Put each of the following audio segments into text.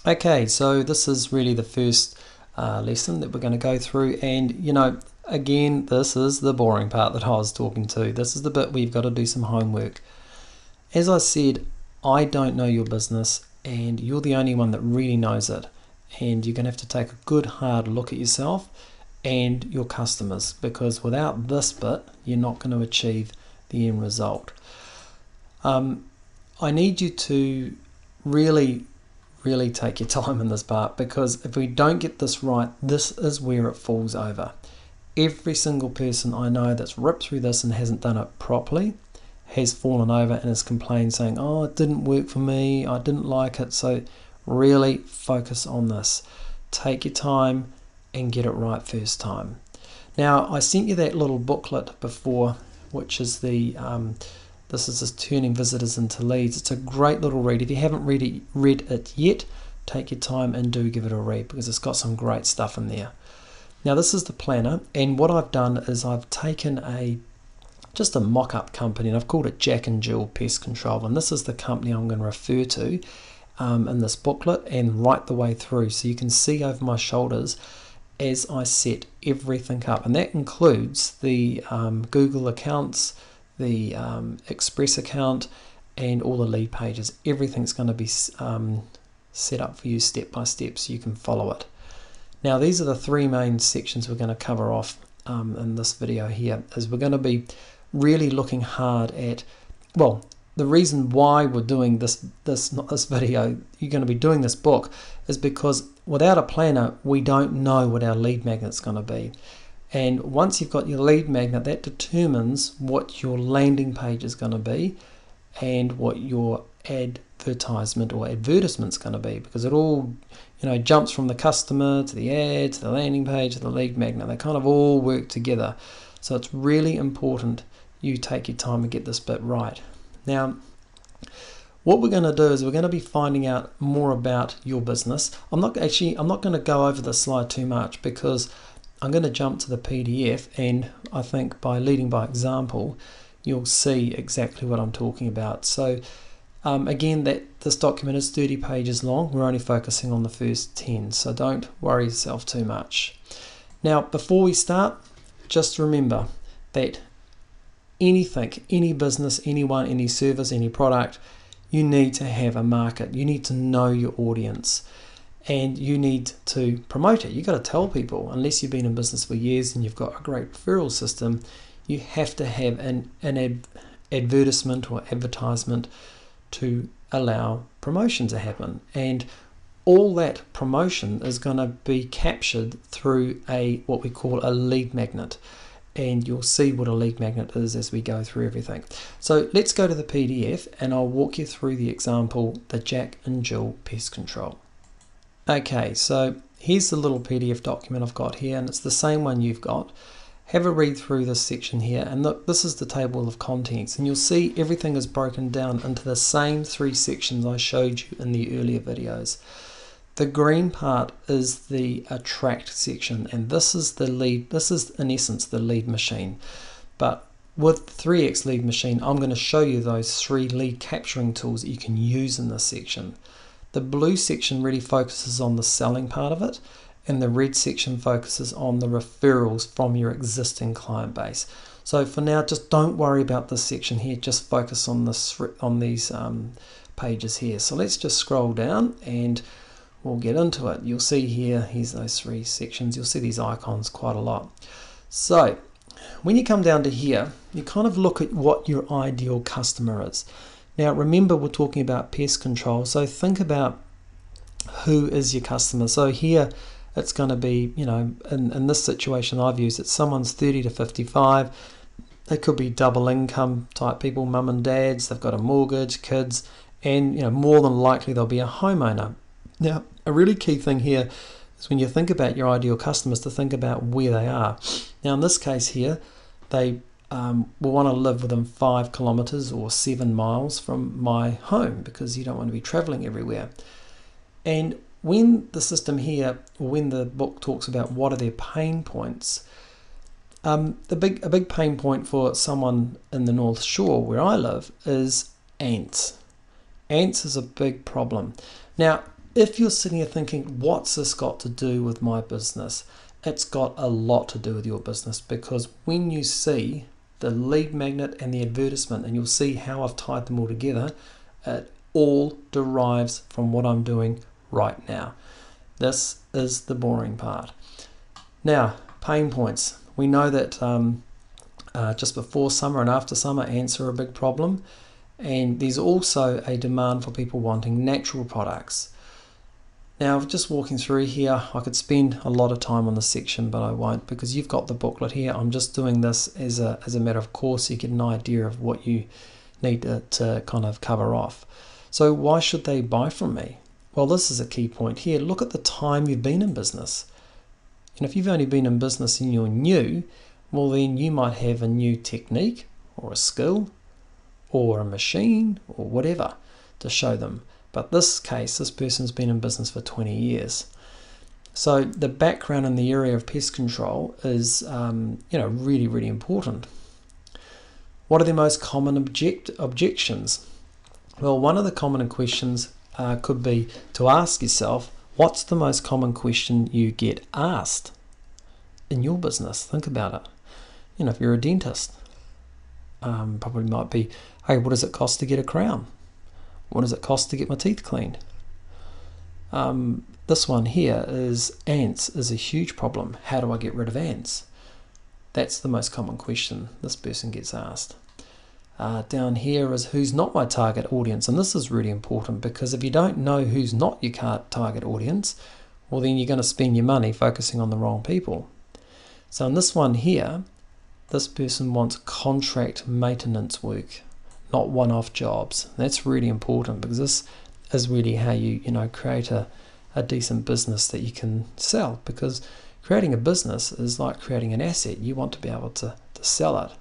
Okay, so this is really the first lesson that we're going to go through, and again, this is the boring part that I was talking to. This is the bit where you've got to do some homework. As I said, I don't know your business, and you're the only one that really knows it, and you're going to have to take a good hard look at yourself and your customers, because without this bit, you're not going to achieve the end result. I need you to really take your time in this part, because if we don't get this right, this is where it falls over. Every single person I know that's ripped through this and hasn't done it properly has fallen over and has complained saying, oh, it didn't work for me, I didn't like it. So really focus on this. Take your time and get it right first time. Now, I sent you that little booklet before, which is the this is just turning visitors into leads. It's a great little read. If you haven't read it yet, take your time and do give it a read, because it's got some great stuff in there. Now, this is the planner, and what I've done is I've taken just a mock-up company, and I've called it Jack and Jill Pest Control, and this is the company I'm going to refer to in this booklet and right the way through, so you can see over my shoulders as I set everything up, and that includes the Google accounts, the Express account, and all the lead pages. Everything's going to be set up for you step by step so you can follow it. Now, these are the three main sections we're going to cover off in this video here. Is we're going to be really looking hard at, well, the reason why we're doing this video, you're going to be doing this book, is because without a planner, we don't know what our lead magnet's going to be. And once you've got your lead magnet, that determines what your landing page is going to be and what your advertisement or advertisement's going to be, because it all jumps from the customer to the ad to the landing page to the lead magnet. They kind of all work together. So it's really important you take your time and get this bit right. Now, what we're going to do is we're going to be finding out more about your business. I'm not going to go over this slide too much, because I'm going to jump to the PDF, and I think by leading by example, you'll see exactly what I'm talking about. So again, this document is 30 pages long. We're only focusing on the first 10, so don't worry yourself too much. Now, before we start, just remember that anything, any business, anyone, any service, any product, you need to have a market. You need to know your audience, and you need to promote it. You've got to tell people, unless you've been in business for years and you've got a great referral system, you have to have an advertisement or advertisement to allow promotion to happen. And all that promotion is going to be captured through what we call a lead magnet. And you'll see what a lead magnet is as we go through everything. So let's go to the PDF, and I'll walk you through the example, the Jack and Jill Pest Control. Okay, so here's the little PDF document I've got here, and it's the same one you've got. Have a read through this section here, and look, this is the table of contents, and you'll see everything is broken down into the same three sections I showed you in the earlier videos. The green part is the attract section, and this is the lead. This is in essence the lead machine, but with 3x lead machine, I'm going to show you those three lead capturing tools that you can use in this section. The blue section really focuses on the selling part of it, and the red section focuses on the referrals from your existing client base. So for now, just don't worry about this section here, just focus on these pages here. So let's just scroll down and we'll get into it. You'll see here's those three sections. You'll see these icons quite a lot. So when you come down to here, you kind of look at what your ideal customer is. Now remember, we're talking about pest control, so think about who is your customer. So here it's going to be, in this situation I've used, it's someone's 30 to 55. They could be double income type people, mum and dads, they've got a mortgage, kids, and more than likely they'll be a homeowner. Now, a really key thing here is when you think about your ideal customers, to think about where they are. Now in this case here, they will want to live within 5 kilometers or 7 miles from my home, because you don't want to be traveling everywhere. And when the system here, or when the book talks about what are their pain points, a big pain point for someone in the North Shore where I live is ants. Ants is a big problem. Now, if you're sitting here thinking, what's this got to do with my business? It's got a lot to do with your business, because when you see the lead magnet and the advertisement, and you'll see how I've tied them all together, it all derives from what I'm doing right now. This is the boring part. Now, pain points. We know that just before summer and after summer, ants are a big problem. And there's also a demand for people wanting natural products. Now, just walking through here, I could spend a lot of time on this section, but I won't, because you've got the booklet here. I'm just doing this as a matter of course, so you get an idea of what you need to kind of cover off. So why should they buy from me? Well, this is a key point here. Look at the time you've been in business. And if you've only been in business and you're new, well, then you might have a new technique or a skill or a machine or whatever to show them. But this case, this person's been in business for 20 years. So the background in the area of pest control is really, really important. What are the most common objections? Well, one of the common questions could be to ask yourself, what's the most common question you get asked in your business? Think about it. If you're a dentist, probably might be, hey, what does it cost to get a crown? What does it cost to get my teeth cleaned? This one here is ants is a huge problem. How do I get rid of ants? That's the most common question this person gets asked. Down here is who's not my target audience, and this is really important, because if you don't know who's not your target audience, well, then you're going to spend your money focusing on the wrong people. So in this one here, this person wants contract maintenance work, not one-off jobs. That's really important, because this is really how you create a decent business that you can sell, because creating a business is like creating an asset. You want to be able to sell it.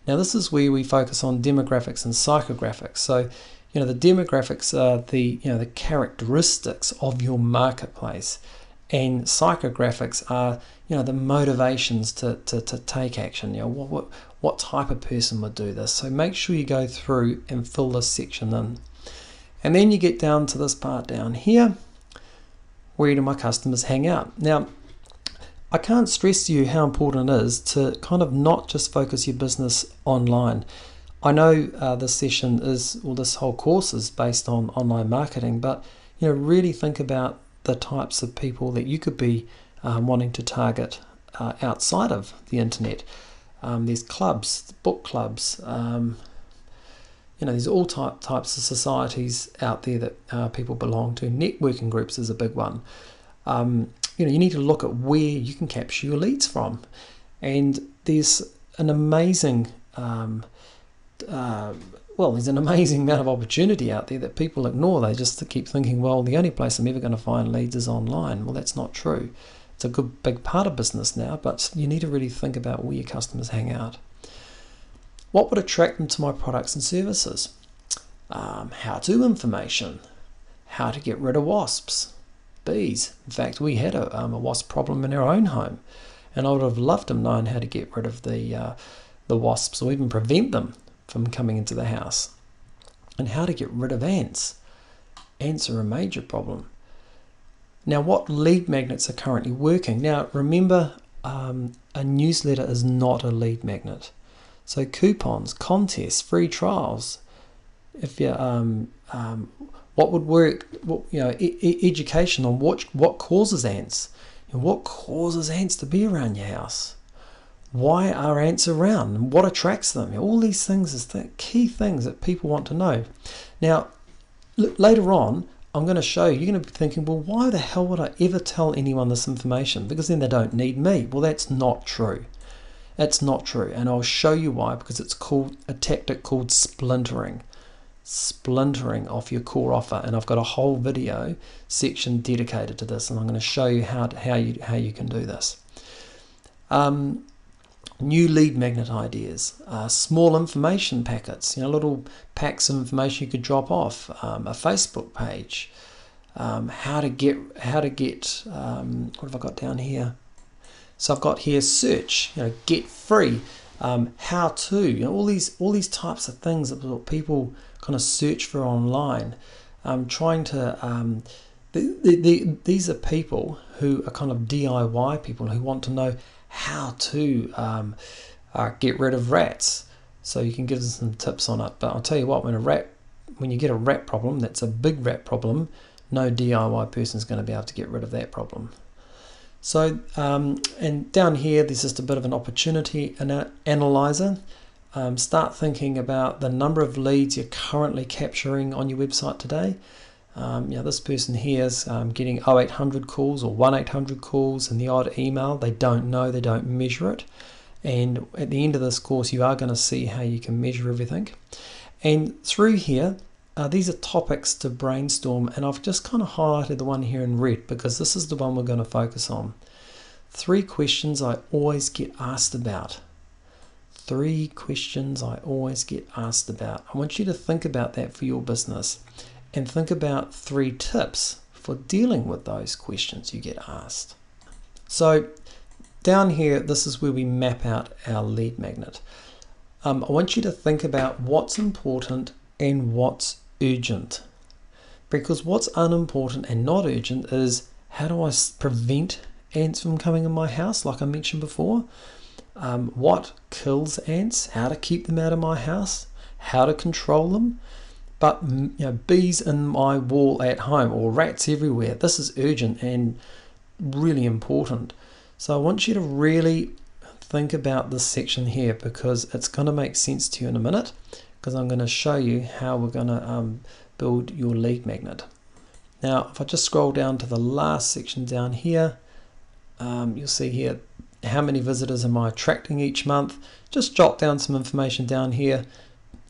Now, this is where we focus on demographics and psychographics. So, the demographics are the characteristics of your marketplace, and psychographics are the motivations to take action. What type of person would do this? So make sure you go through and fill this section in. And then you get down to this part down here. Where do my customers hang out? Now, I can't stress to you how important it is to kind of not just focus your business online. I know this session this whole course is based on online marketing, but really think about the types of people that you could be wanting to target outside of the internet. There's clubs, book clubs, there's all types of societies out there that people belong to. Networking groups is a big one. You need to look at where you can capture your leads from. And there's an amazing there's an amazing amount of opportunity out there that people ignore. They just keep thinking, well, the only place I'm ever going to find leads is online. Well, that's not true. It's a good big part of business now, but you need to really think about where your customers hang out. What would attract them to my products and services? How-to information, how to get rid of wasps, bees. In fact, we had a wasp problem in our own home, and I would have loved to have known how to get rid of the wasps, or even prevent them from coming into the house. And how to get rid of ants. Ants are a major problem. Now, what lead magnets are currently working? Now, remember, a newsletter is not a lead magnet. So coupons, contests, free trials. If you what would work? Education on what causes ants, and what causes ants to be around your house. Why are ants around, and what attracts them? All these things is the key things that people want to know. Now, later on, I'm going to show you. You're going to be thinking, well, why the hell would I ever tell anyone this information? Because then they don't need me. Well, that's not true. It's not true, and I'll show you why. Because it's called a tactic called splintering off your core offer, and I've got a whole video section dedicated to this, and I'm going to show you how you can do this. New lead magnet ideas, small information packets, little packs of information you could drop off, a Facebook page, how to get what have I got down here? So I've got here search, get free, how to, all these types of things that people kind of search for online. I'm trying to These are people who are kind of DIY people who want to know how to get rid of rats. So you can give them some tips on it. But I'll tell you what, when you get a rat problem, that's a big rat problem, no DIY person is going to be able to get rid of that problem. So, and down here, there's just a bit of an opportunity analyzer. Start thinking about the number of leads you're currently capturing on your website today. This person here is getting 0800 calls or 1800 calls and the odd email. They don't know, they don't measure it. And at the end of this course, you are going to see how you can measure everything. And through here, these are topics to brainstorm, and I've just kind of highlighted the one here in red because this is the one we're going to focus on. 3 questions I always get asked about. 3 questions I always get asked about. I want you to think about that for your business and think about 3 tips for dealing with those questions you get asked. So down here, this is where we map out our lead magnet. I want you to think about what's important and what's urgent. Because what's unimportant and not urgent is, how do I prevent ants from coming in my house, like I mentioned before? What kills ants, how to keep them out of my house, how to control them. But bees in my wall at home or rats everywhere, this is urgent and really important. So I want you to really think about this section here because it's going to make sense to you in a minute, because I'm going to show you how we're going to build your lead magnet. Now, if I just scroll down to the last section down here, you'll see here how many visitors am I attracting each month. Just jot down some information down here.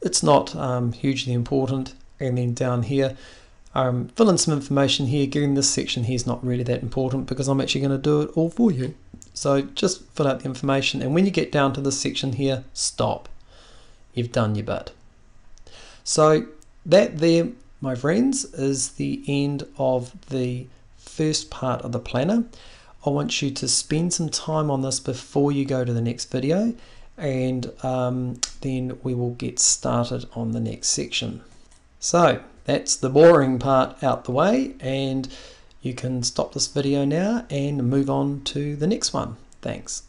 It's not hugely important. And then down here, fill in some information here. Getting this section here is not really that important because I'm actually going to do it all for you. So just fill out the information, and when you get down to this section here, stop. You've done your bit. So that there, my friends, is the end of the first part of the planner. I want you to spend some time on this before you go to the next video, and then we will get started on the next section. So that's the boring part out the way, and you can stop this video now and move on to the next one. Thanks.